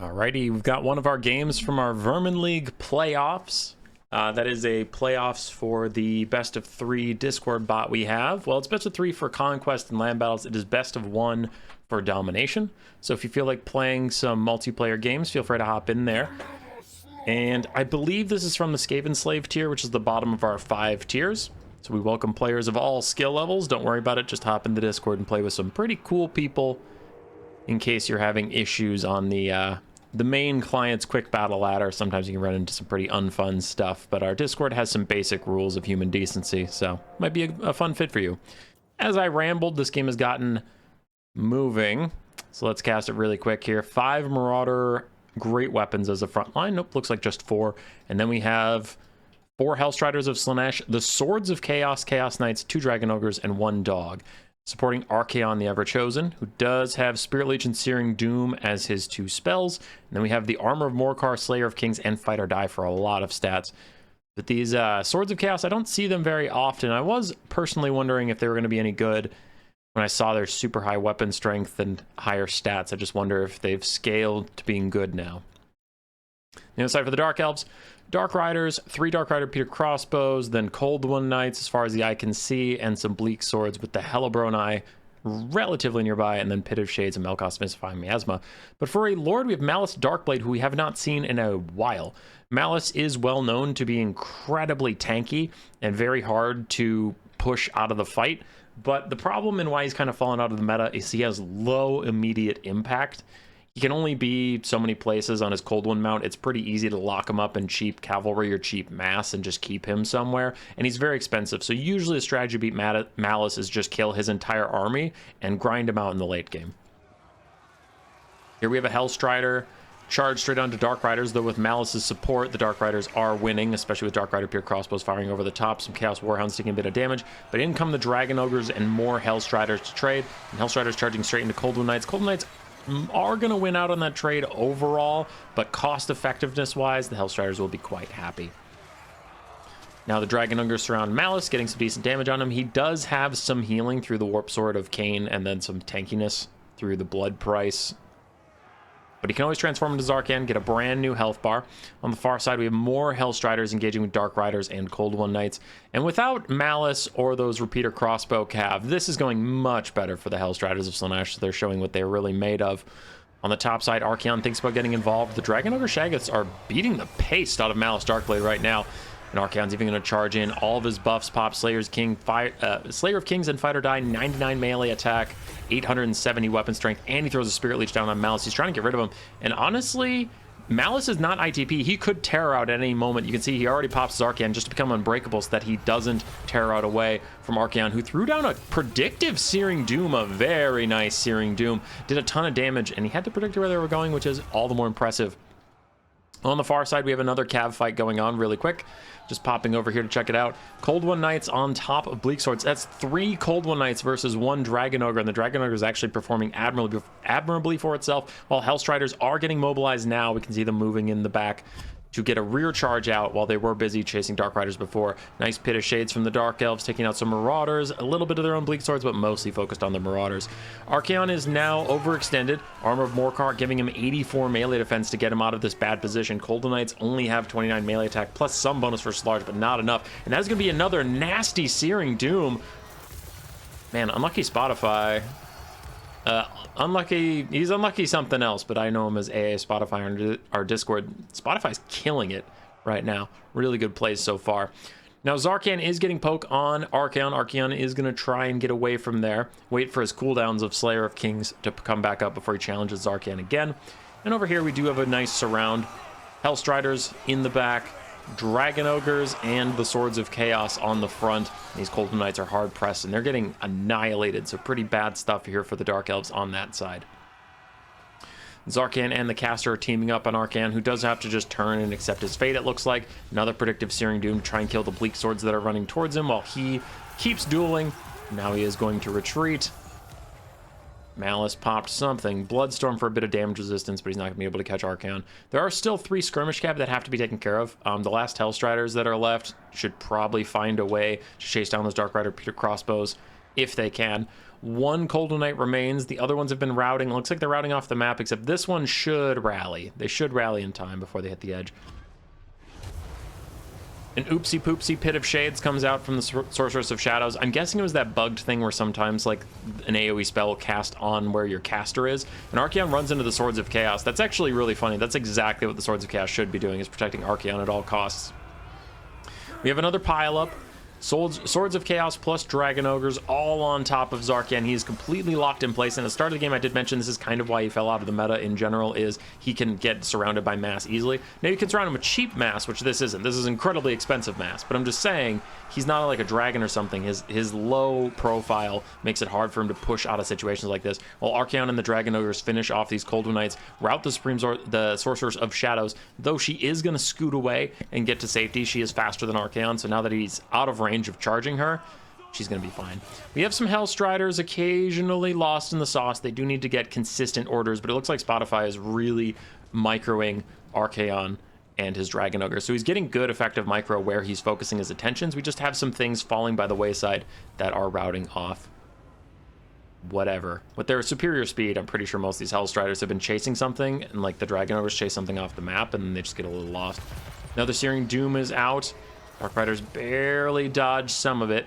Alrighty, we've got one of our games from our Vermin League playoffs. That is a playoffs for the best of 3 Discord bot we have. Well, it's best of 3 for Conquest and Land Battles. It is best of 1 for Domination. So if you feel like playing some multiplayer games, feel free to hop in there. And I believe this is from the Skaven Slave tier, which is the bottom of our 5 tiers. So we welcome players of all skill levels. Don't worry about it. Just hop in the Discord and play with some pretty cool people in case you're having issues on the main client's quick battle ladder. Sometimes you can run into some pretty unfun stuff, but our Discord has some basic rules of human decency, so might be a fun fit for you. As I rambled, this game has gotten moving, so let's cast it really quick here. 5 Marauder great weapons as a front line. Nope, looks like just 4. And then we have 4 Hellstriders of Slaanesh, the Swords of Chaos, Chaos Knights, 2 Dragon Ogres, and 1 Dog. Supporting Archaon the Everchosen, who does have Spirit Leech and Searing Doom as his 2 spells. And then we have the Armor of Morkar, Slayer of Kings, and Fight or Die for a lot of stats. But these Swords of Chaos, I don't see them very often. I was personally wondering if they were going to be any good when I saw their super high weapon strength and higher stats. I just wonder if they've scaled to being good now. The other side for the Dark Elves, Dark Riders, 3 Dark Rider Peter crossbows, then Cold One Knights as far as the eye can see, and some Bleak Swords with the Hellebron Eye relatively nearby, and then Pit of Shades and Melkoth's Mystifying Miasma. But for a Lord, we have Malice Darkblade, who we have not seen in a while. Malice is well known to be incredibly tanky and very hard to push out of the fight, but the problem and why he's kind of fallen out of the meta is he has low immediate impact. He can only be so many places on his Cold One mount. It's pretty easy to lock him up in cheap cavalry or cheap mass and just keep him somewhere. And he's very expensive. So usually the strategy to beat Malice is just kill his entire army and grind him out in the late game. Here we have a Hellstrider charge straight onto Dark Riders, though with Malice's support, the Dark Riders are winning, especially with Dark Rider Pure Crossbows firing over the top, some Chaos Warhounds taking a bit of damage, but in come the Dragon Ogres and more Hellstriders to trade, and Hellstriders charging straight into Cold One Knights. Cold One Knights are going to win out on that trade overall, but cost effectiveness wise, the Hellstriders will be quite happy. Now the Dragon Ogres surround Malice, getting some decent damage on him. He does have some healing through the Warp Sword of Cain, and then some tankiness through the Blood Price. But he can always transform into Zarkan, get a brand new health bar. On the far side, we have more Hellstriders engaging with Dark Riders and Cold One Knights. And without Malice or those Repeater Crossbow Cav, this is going much better for the Hellstriders of Slaanesh. They're showing what they're really made of. On the top side, Archaon thinks about getting involved. The Dragon Ogre Shaggoths are beating the paste out of Malice Darkblade right now. And Archaon's even going to charge in. All of his buffs pop. Slayer of Kings and Fight or Die, 99 melee attack, 870 weapon strength, and he throws a Spirit Leech down on Malice. He's trying to get rid of him. And honestly, Malice is not ITP. He could tear out at any moment. You can see he already pops Zarkan just to become unbreakable so that he doesn't tear out away from Archaon, who threw down a predictive Searing Doom, a very nice Searing Doom. Did a ton of damage, and he had to predict where they were going, which is all the more impressive. On the far side, we have another Cav fight going on really quick. Just popping over here to check it out. Cold One Knights on top of Bleak Swords. That's 3 Cold One Knights versus 1 Dragon Ogre, and the Dragon Ogre is actually performing admirably for itself, while Hellstriders are getting mobilized now. We can see them moving in the back to get a rear charge out while they were busy chasing Dark Riders before. Nice Pit of Shades from the Dark Elves, taking out some Marauders, a little bit of their own Bleak Swords, but mostly focused on the Marauders. Archaon is now overextended. Armor of Morkar giving him 84 melee defense to get him out of this bad position. Cold Knights only have 29 melee attack, plus some bonus for Slarge, but not enough. And that is going to be another nasty Searing Doom. Man, unlucky Spotify. Unlucky, he's unlucky something else, but I know him as AA Spotify on our Discord. Spotify's killing it right now. Really good plays so far. Now Zarkan is getting poke on Archaon. Archaon is going to try and get away from there. Wait for his cooldowns of Slayer of Kings to come back up before he challenges Zarkan again. And over here we do have a nice surround. Hellstriders in the back, Dragon Ogres, and the Swords of Chaos on the front. These Cold Knights are hard pressed and they're getting annihilated, so pretty bad stuff here for the Dark Elves on that side. Zarkan and the caster are teaming up on Archaon, who does have to just turn and accept his fate, it looks like. Another predictive Searing Doom to try and kill the Bleak Swords that are running towards him while he keeps dueling. Now he is going to retreat. Malice popped something. Bloodstorm for a bit of damage resistance, but he's not going to be able to catch Archaon. There are still 3 skirmish cav that have to be taken care of. The last Hellstriders that are left should probably find a way to chase down those Dark Rider Peter crossbows. if they can. One Cold Knight remains. The other ones have been routing. Looks like they're routing off the map, except this one should rally. They should rally in time before they hit the edge. An oopsie poopsie Pit of Shades comes out from the Sorceress of Shadows. I'm guessing it was that bugged thing where sometimes like an AoE spell will cast on where your caster is. And Archaon runs into the Swords of Chaos. That's actually really funny. That's exactly what the Swords of Chaos should be doing, is protecting Archaon at all costs. We have another pile up. Swords of Chaos plus Dragon Ogres all on top of Zarkian. He is completely locked in place. And at the start of the game, I did mention this is kind of why he fell out of the meta in general, is he can get surrounded by mass easily. Now you can surround him with cheap mass, which this isn't. This is incredibly expensive mass. But I'm just saying, he's not like a dragon or something. His low profile makes it hard for him to push out of situations like this. While Archaon and the Dragon Ogres finish off these Cold Knights, route the Sorceress of Shadows. Though she is going to scoot away and get to safety, she is faster than Archaon. So now that he's out of range of charging her, she's gonna be fine. We have some Hellstriders occasionally lost in the sauce. They do need to get consistent orders, but it looks like Spotify is really microing Archaon and his Dragon Ogre. So he's getting good effective micro where he's focusing his attentions. We just have some things falling by the wayside that are routing off whatever. With their superior speed, I'm pretty sure most of these Hellstriders have been chasing something, and like the Dragon Ogres chase something off the map and they just get a little lost. Now the Searing Doom is out. Dark Riders barely dodged some of it.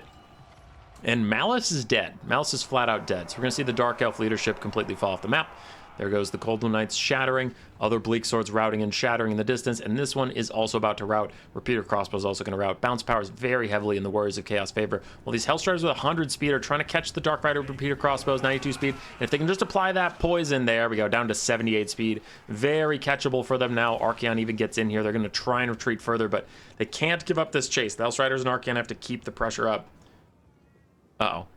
And Malice is dead. Malice is flat out dead. So we're going to see the Dark Elf leadership completely fall off the map. There goes the Cold Knights shattering. Other Bleak Swords routing and shattering in the distance. And this one is also about to rout. Repeater Crossbow is also going to rout. Bounce powers very heavily in the Warriors of Chaos favor. Well, these Hellstriders with 100 speed are trying to catch the Dark Rider with Repeater Crossbows, 92 speed. And if they can just apply that poison, there we go, down to 78 speed. Very catchable for them now. Archaon even gets in here. They're going to try and retreat further, but they can't give up this chase. The Hellstriders and Archaon have to keep the pressure up. Uh-oh.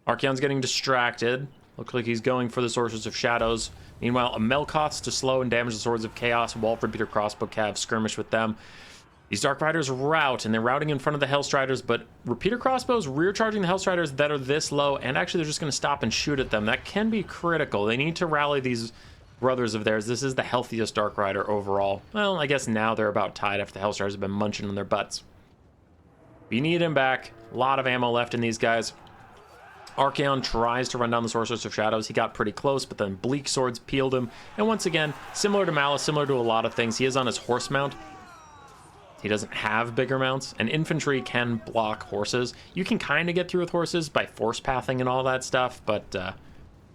Archaon's getting distracted. Looks like he's going for the Sorceress of Shadows. Meanwhile, a Melkoth's to slow and damage the Swords of Chaos. Wolf, Repeater Crossbow Cav skirmish with them. These Dark Riders rout, and they're routing in front of the Hellstriders, but Repeater Crossbows rear charging the Hellstriders that are this low, and actually they're just going to stop and shoot at them. That can be critical. They need to rally these brothers of theirs. This is the healthiest Dark Rider overall. Well, I guess now they're about tied after the Hellstriders have been munching on their butts. We need him back. A lot of ammo left in these guys. Archaon tries to run down the Sorceress of Shadows. He got pretty close, but then Bleak Swords peeled him. And once again, similar to Malice, similar to a lot of things, he is on his horse mount. He doesn't have bigger mounts, and infantry can block horses. You can kind of get through with horses by force pathing and all that stuff, but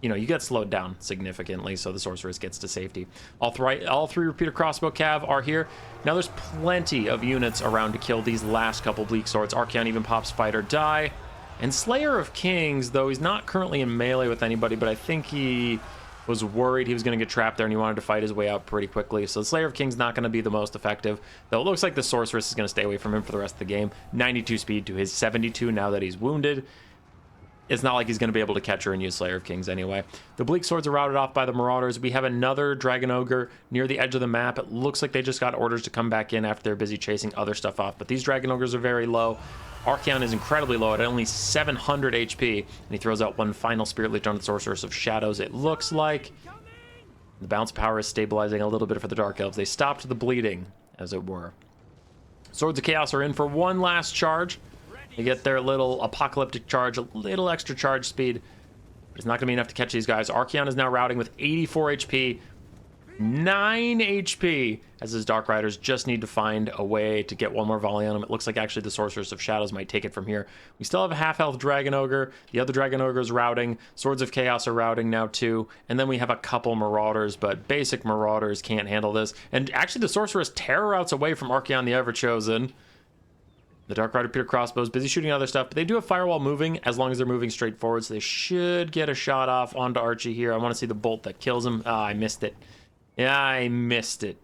you know, you get slowed down significantly, so the Sorceress gets to safety. All three Repeater Crossbow Cav are here. Now there's plenty of units around to kill these last couple Bleak Swords. Archaon even pops Fight or Die. And Slayer of Kings, though he's not currently in melee with anybody, but I think he was worried he was going to get trapped there and he wanted to fight his way out pretty quickly. So the Slayer of Kings not going to be the most effective, though it looks like the Sorceress is going to stay away from him for the rest of the game. 92 speed to his 72 now that he's wounded. It's not like he's going to be able to catch her and use Slayer of Kings anyway. The Bleak Swords are routed off by the Marauders. We have another Dragon Ogre near the edge of the map. It looks like they just got orders to come back in after they're busy chasing other stuff off, but these Dragon Ogres are very low. Archaon is incredibly low at only 700 HP, and he throws out one final Spirit Leech on the Sorceress of Shadows. It looks like the bounce power is stabilizing a little bit for the Dark Elves. They stopped the bleeding, as it were. Swords of Chaos are in for one last charge. They get their little apocalyptic charge, a little extra charge speed, but it's not going to be enough to catch these guys. Archaon is now routing with 84 HP, 9 HP, as his Dark Riders just need to find a way to get one more volley on him. It looks like actually the Sorceress of Shadows might take it from here. We still have a half-health Dragon Ogre. The other Dragon Ogre is routing. Swords of Chaos are routing now too. And then we have a couple Marauders, but basic Marauders can't handle this. And actually the Sorceress terror routes away from Archaon the Everchosen. The Dark Rider Repeater Crossbows busy shooting other stuff, but they do have Firewall moving as long as they're moving straight forward, so they should get a shot off onto Archie here. I want to see the bolt that kills him. Ah, I missed it. Yeah, I missed it.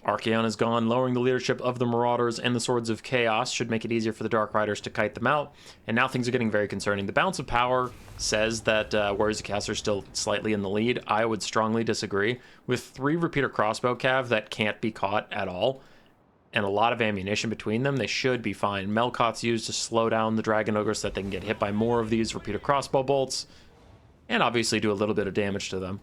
Archaon is gone, lowering the leadership of the Marauders and the Swords of Chaos. Should make it easier for the Dark Riders to kite them out. And now things are getting very concerning. The balance of power says that Warriors of Chaos are still slightly in the lead. I would strongly disagree. With 3 Repeater Crossbow Cav that can't be caught at all, and a lot of ammunition between them, they should be fine. Melkoth's used to slow down the Dragon Ogre so that they can get hit by more of these Repeater Crossbow bolts, and obviously do a little bit of damage to them.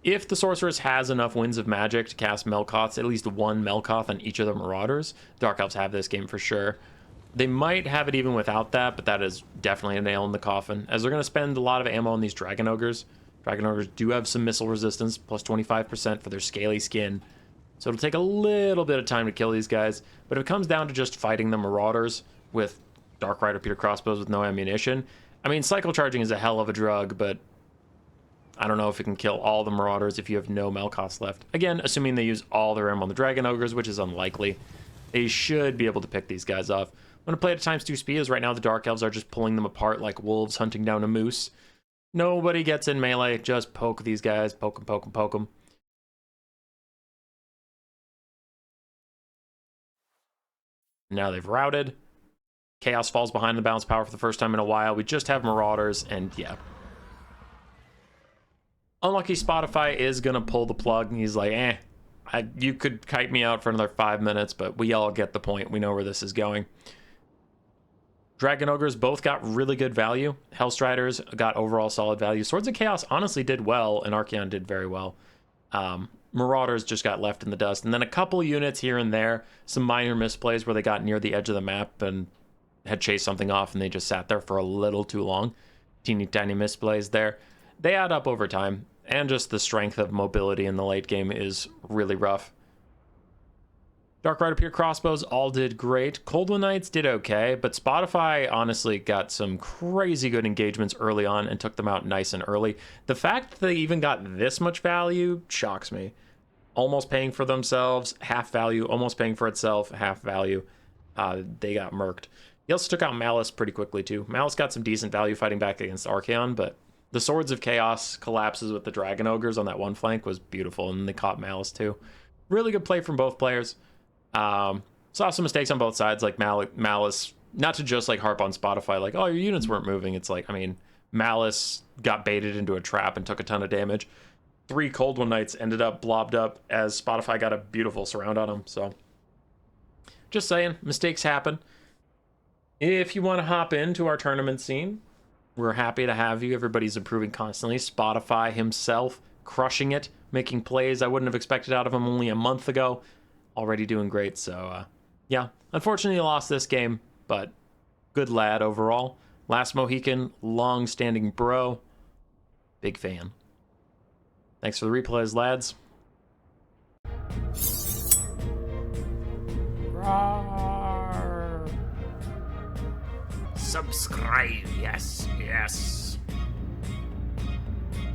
If the Sorceress has enough Winds of Magic to cast Melkoths, at least one Melkoth on each of the Marauders, Dark Elves have this game for sure. They might have it even without that, but that is definitely a nail in the coffin, as they're going to spend a lot of ammo on these Dragon Ogres. Dragon Ogres do have some missile resistance, plus 25% for their scaly skin. So it'll take a little bit of time to kill these guys, but if it comes down to just fighting the Marauders with Dark Rider Peter crossbows with no ammunition, I mean, cycle charging is a hell of a drug, but I don't know if it can kill all the Marauders if you have no Melkoths left. Again, assuming they use all their ammo on the Dragon Ogres, which is unlikely. They should be able to pick these guys off. I'm going to play at ×2 speed, as right now the Dark Elves are just pulling them apart like wolves hunting down a moose. Nobody gets in melee, just poke these guys, poke them, poke them, poke them. Now they've routed. Chaos falls behind the balance power for the first time in a while. We just have Marauders, and yeah. Unlucky Spotify is going to pull the plug, and he's like, you could kite me out for another 5 minutes, but we all get the point. We know where this is going. Dragon Ogres both got really good value. Hellstriders got overall solid value. Swords of Chaos honestly did well, and Archaon did very well. Marauders just got left in the dust. And then a couple units here and there, some minor misplays where they got near the edge of the map and had chased something off, and they just sat there for a little too long. Teeny tiny misplays there. They add up over time, and just the strength of mobility in the late game is really rough. Dark Rider Peer crossbows all did great. Cold One Knights did okay, but Spotify honestly got some crazy good engagements early on and took them out nice and early. The fact that they even got this much value shocks me. Almost paying for themselves, half value, almost paying for itself, half value. They got murked. He also took out Malice pretty quickly too. Malice got some decent value fighting back against Archaon, but the Swords of Chaos collapses with the Dragon Ogres on that one flank was beautiful, and they caught Malice too. Really good play from both players. Saw some mistakes on both sides, like Malice, not to just like harp on Spotify, like, oh, your units weren't moving. It's like, I mean, Malice got baited into a trap and took a ton of damage. 3 Cold One Knights ended up blobbed up as Spotify got a beautiful surround on them. So just saying, mistakes happen. If you want to hop into our tournament scene, we're happy to have you. Everybody's improving constantly. Spotify himself crushing it, making plays I wouldn't have expected out of him only a month ago. Already doing great. So yeah, unfortunately lost this game, but good lad overall. Last Mohican, long-standing bro. Big fan. Thanks for the replays, lads. Subscribe, yes, yes.